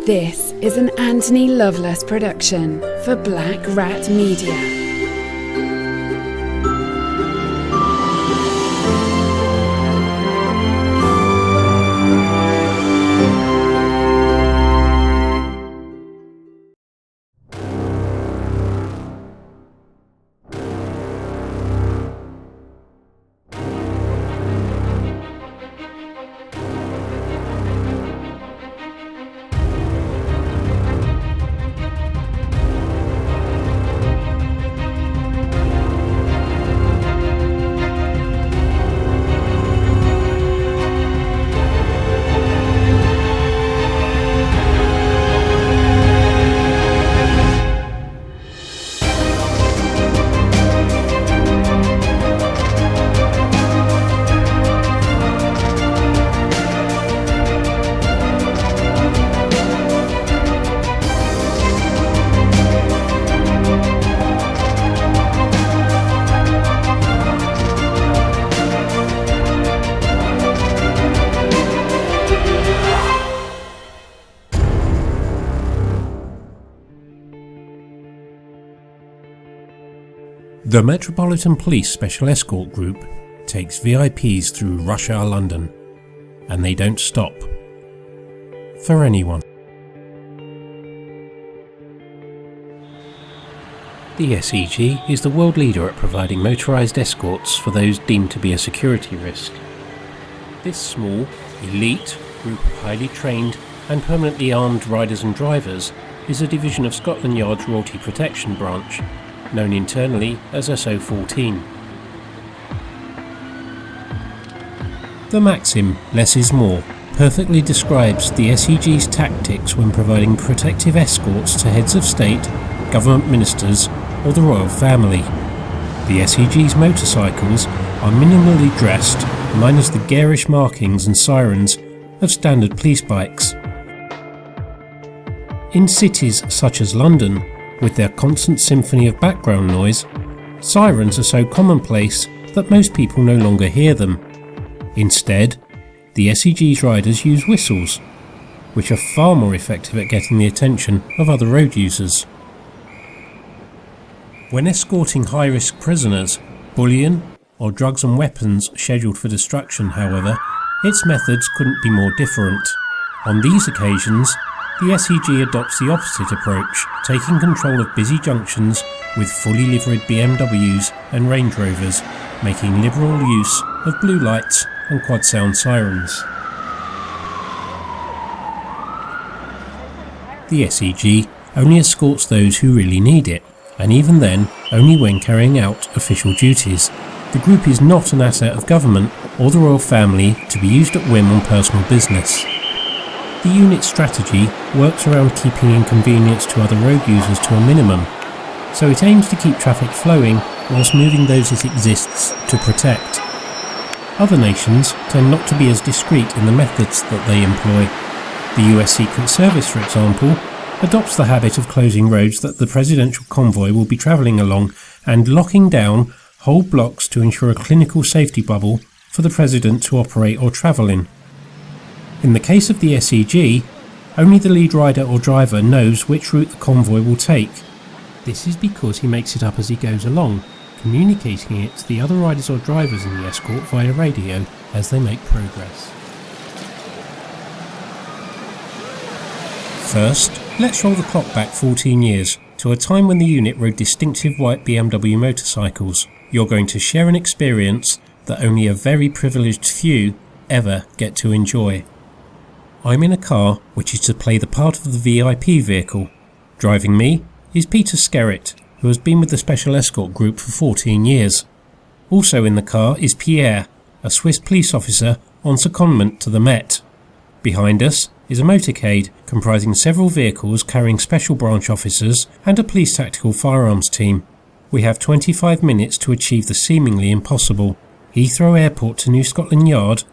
This is an Antony Loveless production for Black Rat Media. The Metropolitan Police Special Escort Group takes VIPs through rush hour London, and they don't stop. For anyone. The SEG is the world leader at providing motorised escorts for those deemed to be a security risk. This small, elite group of highly trained and permanently armed riders and drivers is a division of Scotland Yard's Royalty Protection Branch, known internally as SO14. The maxim, less is more, perfectly describes the SEG's tactics when providing protective escorts to heads of state, government ministers or the royal family. The SEG's motorcycles are minimally dressed, minus the garish markings and sirens of standard police bikes. In cities such as London, with their constant symphony of background noise, sirens are so commonplace that most people no longer hear them. Instead, the SEG's riders use whistles, which are far more effective at getting the attention of other road users. When escorting high-risk prisoners, bullion, or drugs and weapons scheduled for destruction, however, its methods couldn't be more different. On these occasions, the SEG adopts the opposite approach, taking control of busy junctions with fully liveried BMWs and Range Rovers, making liberal use of blue lights and quad sound sirens. The SEG only escorts those who really need it, and even then only when carrying out official duties. The group is not an asset of government or the royal family to be used at whim on personal business. The unit's strategy works around keeping inconvenience to other road users to a minimum, so it aims to keep traffic flowing whilst moving those it exists to protect. Other nations tend not to be as discreet in the methods that they employ. The US Secret Service, for example, adopts the habit of closing roads that the presidential convoy will be travelling along and locking down whole blocks to ensure a clinical safety bubble for the president to operate or travel in. In the case of the SEG, only the lead rider or driver knows which route the convoy will take. This is because he makes it up as he goes along, communicating it to the other riders or drivers in the escort via radio as they make progress. First, let's roll the clock back 14 years, to a time when the unit rode distinctive white BMW motorcycles. You're going to share an experience that only a very privileged few ever get to enjoy. I'm in a car which is to play the part of the VIP vehicle. Driving me is Peter Skerritt, who has been with the Special Escort Group for 14 years. Also in the car is Pierre, a Swiss police officer on secondment to the Met. Behind us is a motorcade comprising several vehicles carrying special branch officers and a police tactical firearms team. We have 25 minutes to achieve the seemingly impossible: Heathrow Airport to New Scotland Yard,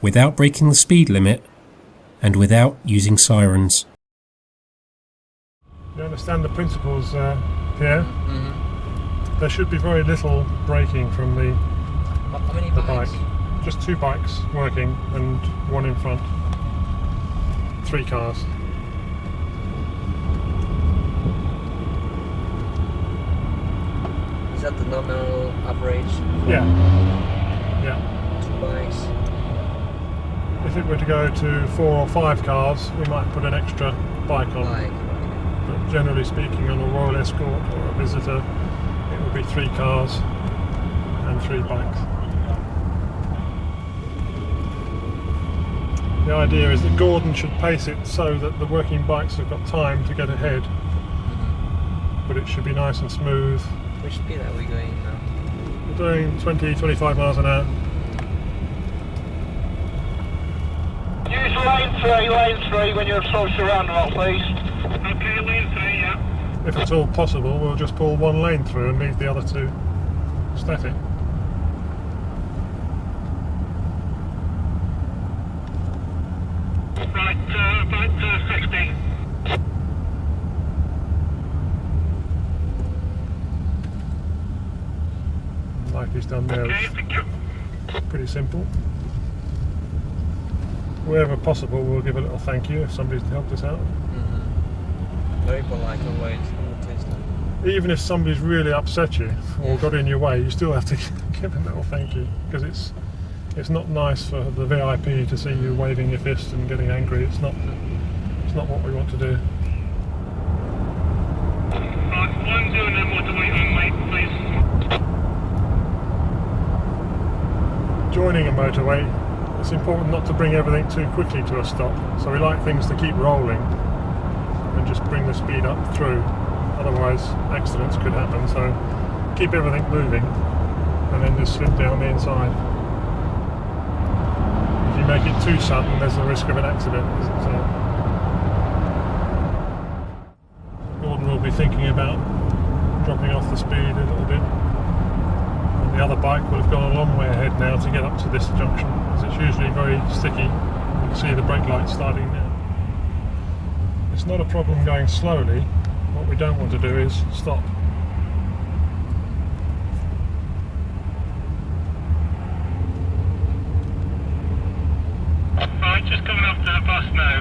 without breaking the speed limit and without using sirens. You understand the principles, Pierre? Mm-hmm. There should be very little braking from the bike. Just 2 bikes working and 1 in front. 3 cars. Is that the nominal average? Yeah. Yeah. 2 bikes. If it were to go to 4 or 5 cars, we might put an extra bike on. But generally speaking, on a Royal Escort or a Visitor, it will be 3 cars and 3 bikes. The idea is that Gordon should pace it so that the working bikes have got time to get ahead, but it should be nice and smooth. Which speed are we going now? We're doing 20-25 miles an hour. Use lane 3 when you're approach the roundabout, please. Okay, lane 3, yeah. If it's all possible, we'll just pull 1 lane through and leave the other 2 static. Right, about 60. Like he's done there, Okay, it's thank you. pretty simple. Wherever possible, we'll give a little thank you if somebody's helped us out. Very polite always. Even if somebody's really upset you or got in your way, you still have to give a little thank you, because it's not nice for the VIP to see you waving your fist and getting angry. It's not what we want to do. Right, 1 doing the motorway on lane, please. Joining a motorway, it's important not to bring everything too quickly to a stop. So we like things to keep rolling and just bring the speed up through. Otherwise, accidents could happen. So keep everything moving and then just slip down the inside. If you make it too sudden, there's the risk of an accident. So Gordon will be thinking about dropping off the speed a little bit. And the other bike will have gone a long way ahead now to get up to this junction, because it's usually very sticky. You can see the brake lights starting now. It's not a problem going slowly. What we don't want to do is stop. Right, just coming up to the bus now.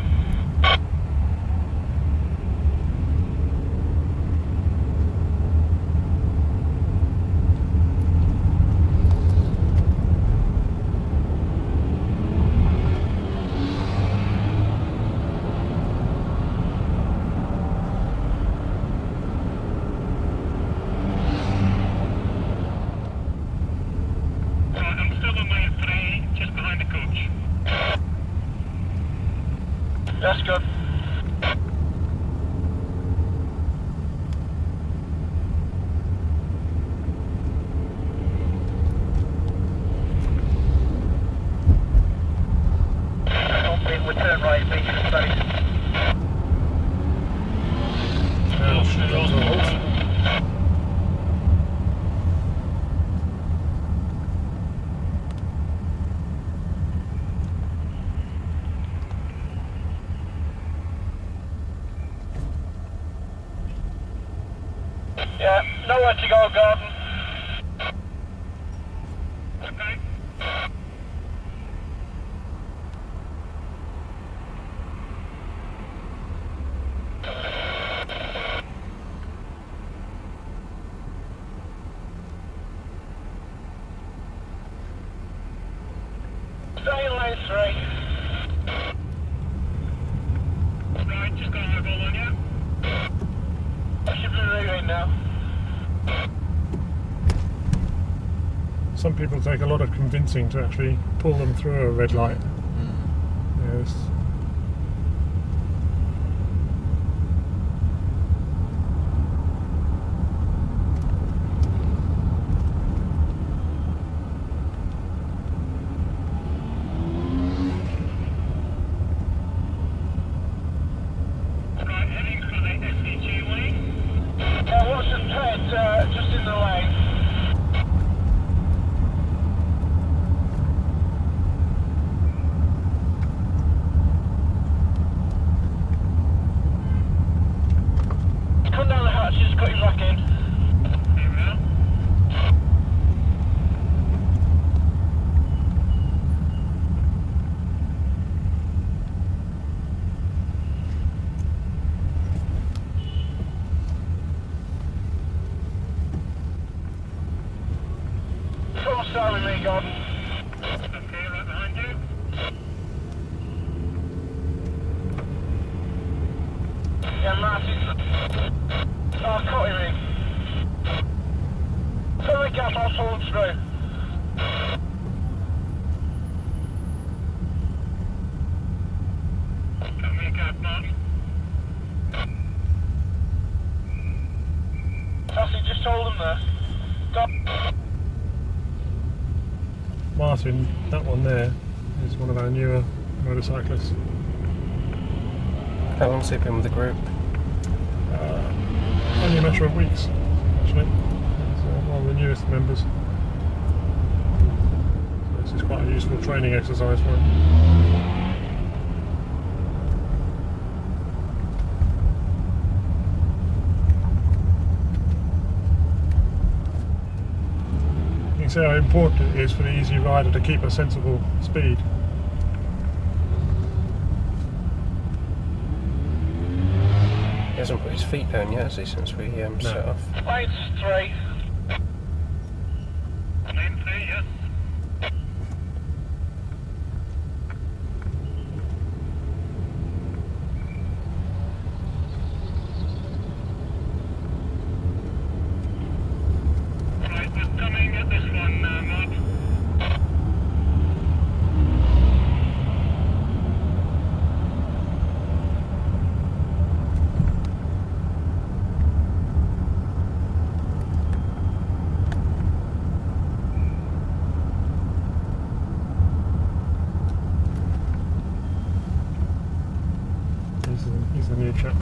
That's good. We turn right, make it space. Now she comes to a halt. Yeah, nowhere to go, Gordon. Okay. Stay in lane 3. Right, just got a eyeball on you. I should be leaving now. Some people take a lot of convincing to actually pull them through a red light. Yes. Right, heading for the SEG lane. What's the pet just in the lane? 3, Gordon. Okay, right behind you. Yeah, Martin. Oh, cut him in. Fill the gap, I'll pull him through. Cut me a gap, Martin. Tassie, just hold him there. Stop. Martin, that one there, is one of our newer motorcyclists. How long's he been with the group? Only a matter of weeks, actually. He's one of the newest members. So this is quite a useful training exercise for him. You can see how important it is for the easy rider to keep a sensible speed. He hasn't put his feet down yet, has he, since we set off? Lanes 3. Lane 3, yes. Right, we're coming at this one, Mark. He's the new chap.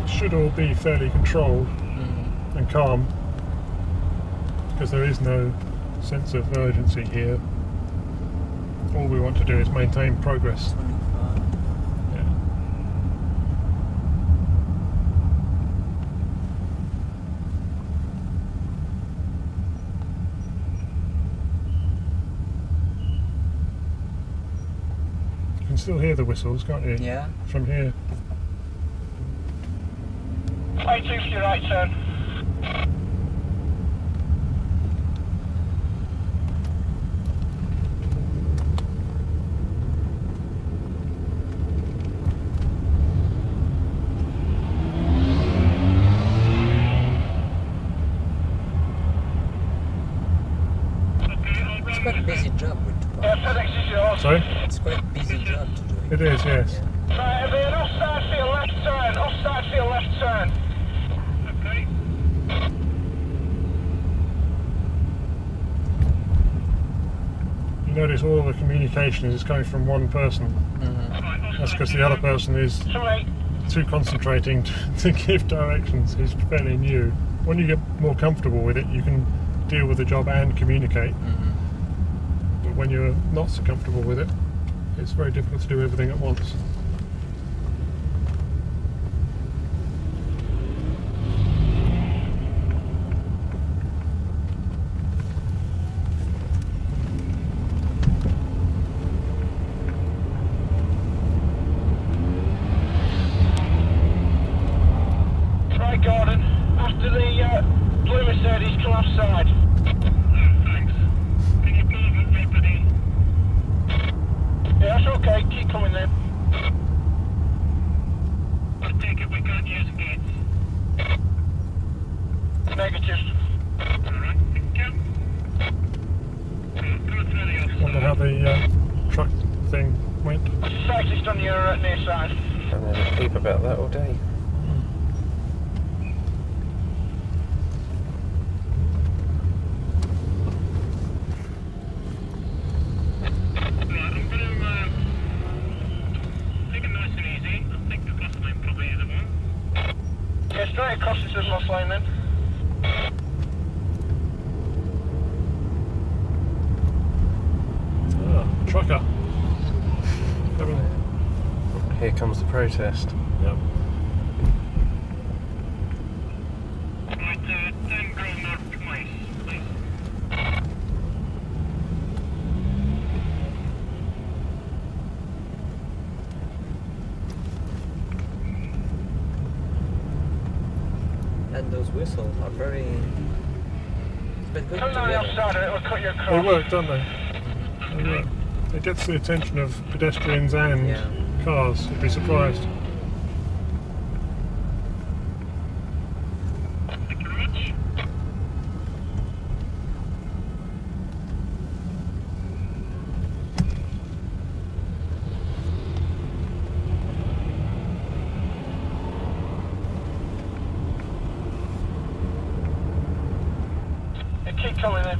Should all be fairly controlled and calm, because there is no sense of urgency here. All we want to do is maintain progress. 25. Yeah. You can still hear the whistles, can't you? Yeah. From here. Lane 2 for your right turn. It's quite a busy job with the Yeah, bike. FedEx is yours. Sorry? It's quite a busy job to do. It is, yes. Right, everyone, offside for your left turn. Offside for your left turn. Okay. You notice all the communication is coming from one person. That's because the other person is Sorry. too concentrating to give directions. He's fairly new. When you get more comfortable with it, you can deal with the job and communicate. But when you're not so comfortable with it, it's very difficult to do everything at once. Right, Gordon. After the blue Mercedes, come offside. Thanks. Can you pull over me, buddy? Yeah, that's okay. Keep coming then. I take it we can't use gates. Negative. Alright, thank you. Go through the other Wonder how the truck thing went. There's a cyclist on your near side. And then a peep about that all day. Right, I'm going to take it nice and easy. straight across into the cross lane then. Trucker. Coming. Here comes the protest. Yep. Right, 10 Grove North Place, please. And those whistles are very... It's been good Come down the together. outside and it'll cut you across. They work, don't they? They work. It gets the attention of pedestrians and Yeah. cars. You'd be surprised. Thank you very much. Yeah, keep coming in.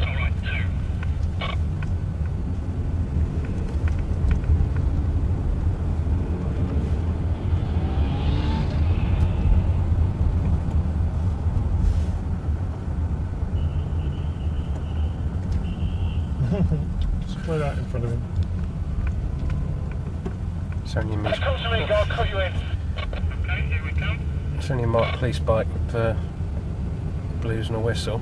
Alright, 2. Just play that in front of him. It's only a Just come to me, I'll cut you in. Okay, here we come. It's only a marked police bike with blues and a whistle.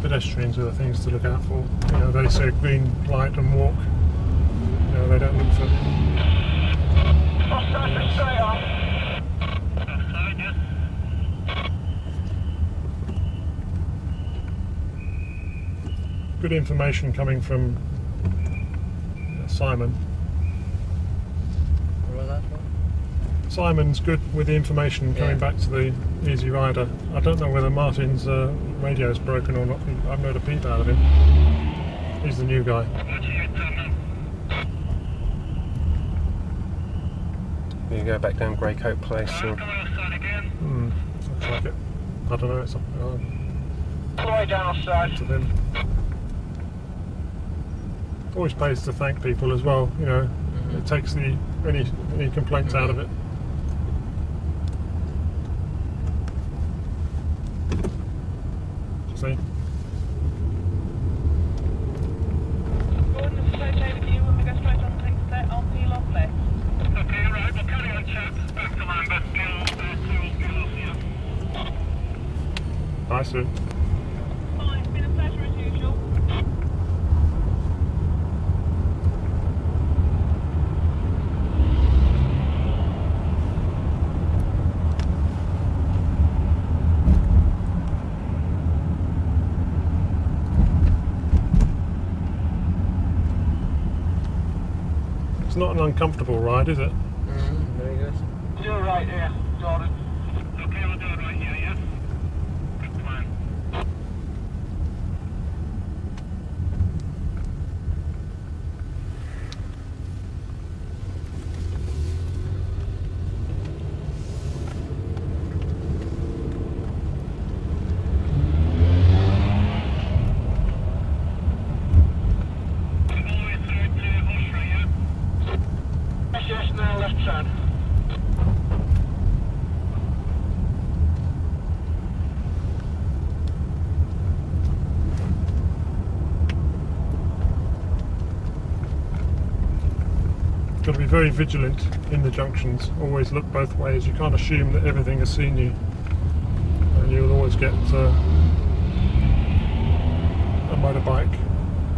Pedestrians are the things to look out for. You know, they say green light and walk. You know, they don't look for. Offside and straight on. Offside, yes. Good information coming from Simon. What was that one? Simon's good with the information coming Yeah. back to the Easy Rider. I don't know whether Martin's radio's broken or not. I've heard a peep out of him. He's the new guy. Watch your turn now. You go back down Greycoat Place and Come outside again. Looks like it. I don't know. It's up All the way down outside. to them. Always pays to thank people as well. You know, it takes any complaints out of it. See. Gordon, this is okay with you when we go straight on the next set on Antony Loveless. Okay, right, we'll carry on, chaps. Back to Lambeth. Bye, Sue. Fine, it's been a pleasure as usual. It's not an uncomfortable ride, is it? Very good. Do it right here, Jordan. Okay, we'll do it right here, yeah? Good plan. All the way through to Hushra, yeah? Yes, now left side. Got to be very vigilant in the junctions. Always look both ways. You can't assume that everything has seen you, and you'll always get a motorbike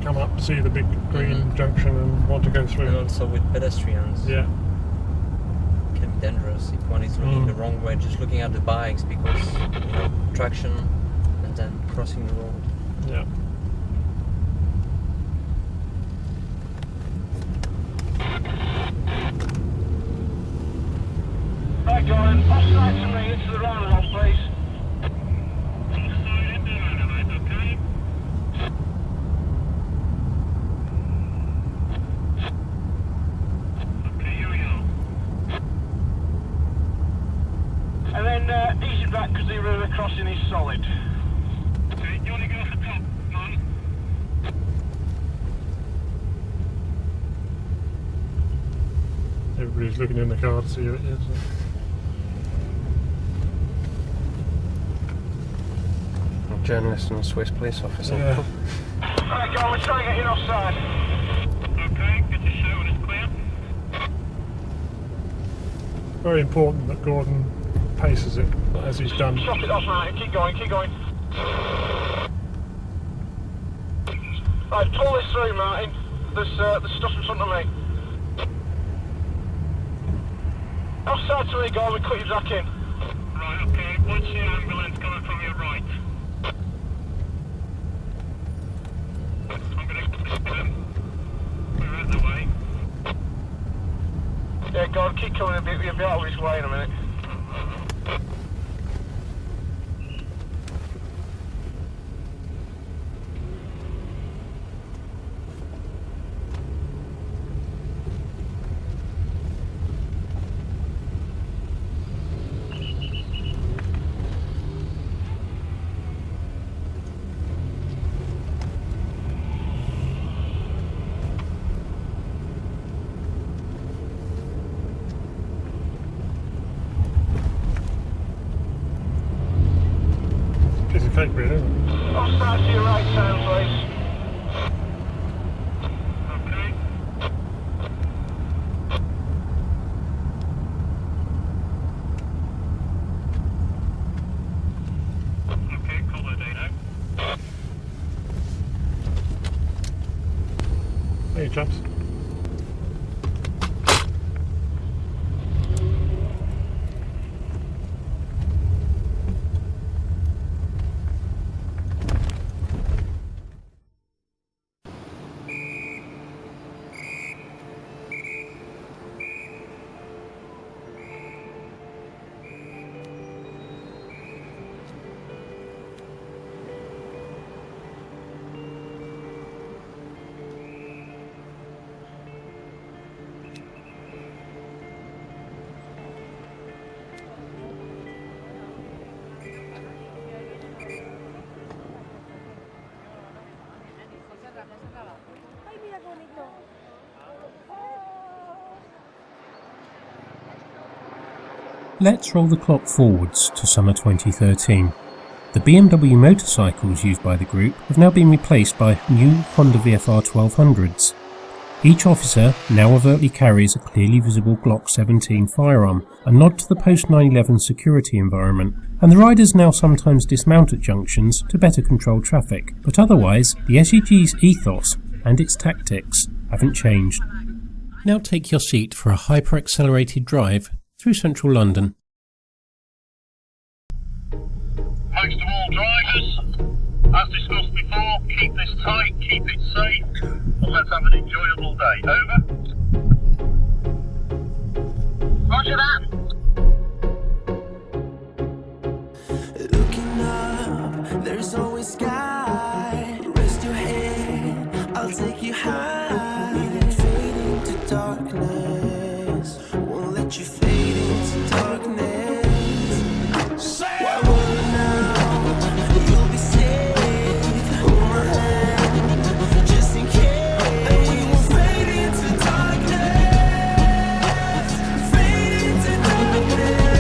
come up, see the big green junction, and want to go And through. also with pedestrians, Yeah, it can be dangerous if one is looking the wrong way, just looking at the bikes because, you know, traction and then crossing the road. yeah. Right, Jordan, offside to me into the roundabout, please. Offside into the roundabout, okay? Okay, here we go. And then easy back because the river crossing is solid. Everybody's looking in the car to see who it is. A journalist and a Swiss police officer. Yeah. Right, go on, we're trying to get in offside. Okay, good to show when it's clear. Very important that Gordon paces it as he's done. Chop it off, Martin. Keep going, keep going. Right, pull this through, Martin. There's stuff in front of me. Offside to me, Gordon. Cut your back in. Right, okay. Watch the ambulance coming from your right. I'm going to we're out of the way. Yeah, Gordon, keep coming a bit. You'll be out of his way in a minute. Piece of cake, really, isn't it? Offside to your right, sound, please. Okay. Okay, call that day now. Hey, chaps. Let's roll the clock forwards to summer 2013. The BMW motorcycles used by the group have now been replaced by new Honda VFR 1200s. Each officer now overtly carries a clearly visible Glock 17 firearm, a nod to the post-9/11 security environment, and the riders now sometimes dismount at junctions to better control traffic, but otherwise the SEG's ethos and its tactics haven't changed. Now take your seat for a hyper-accelerated drive through central London. Thanks to all drivers. As discussed before, keep this tight, keep it safe, and let's have an enjoyable day. Over. Roger that. Looking up, there's always sky. Rest your head, I'll take you high. We won't fade into darkness. Won't let you fade into darkness. Why worry now? You'll be safe. Hold my hand, just in case. And we won't fade into darkness. Fade into darkness.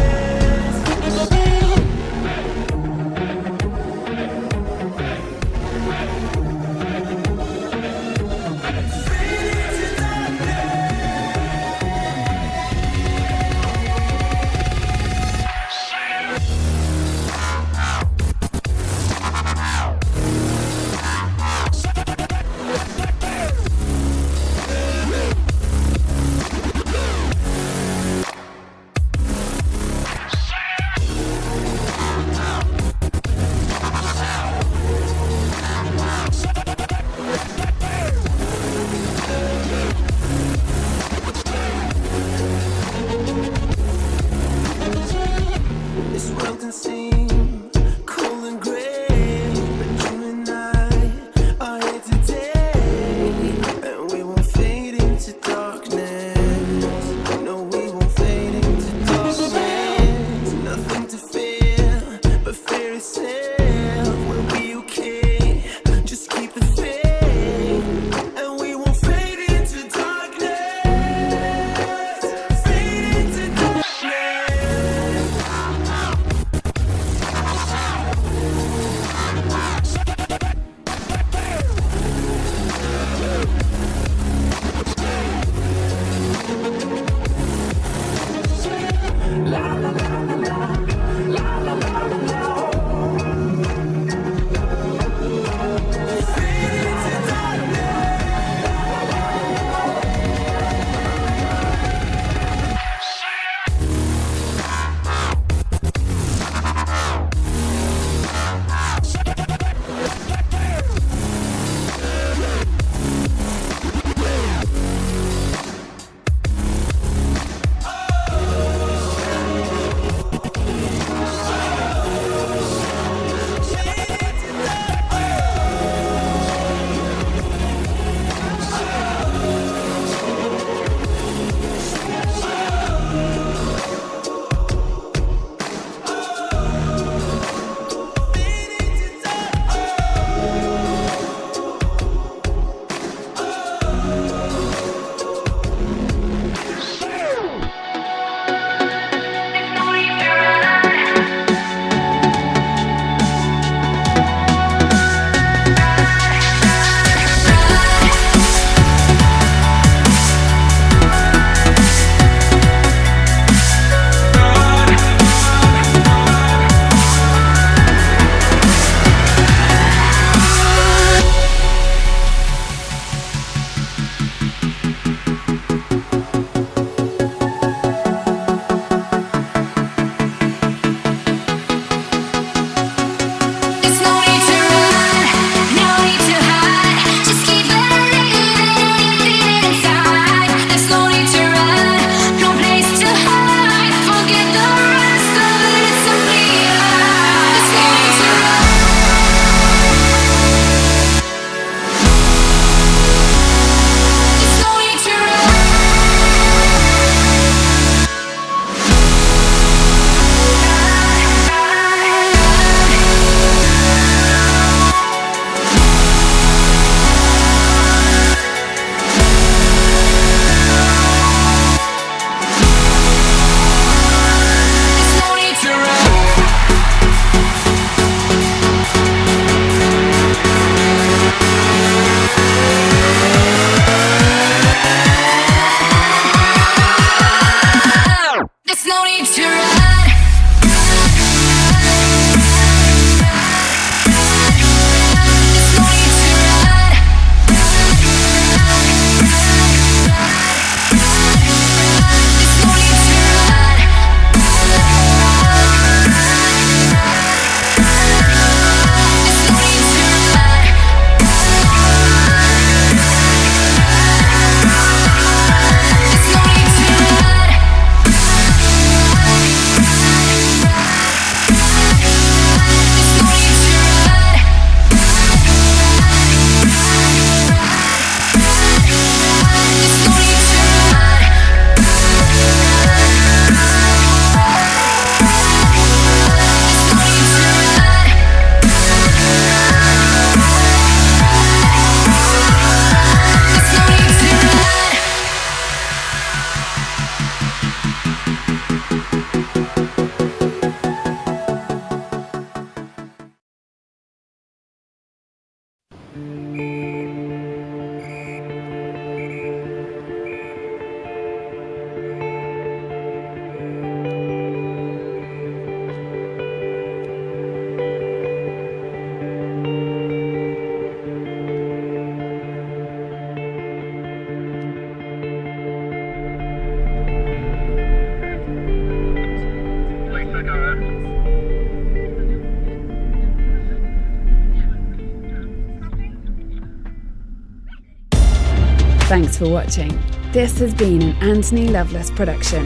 Thanks for watching. This has been an Antony Loveless production.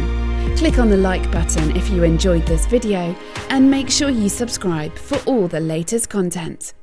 Click on the like button if you enjoyed this video and make sure you subscribe for all the latest content.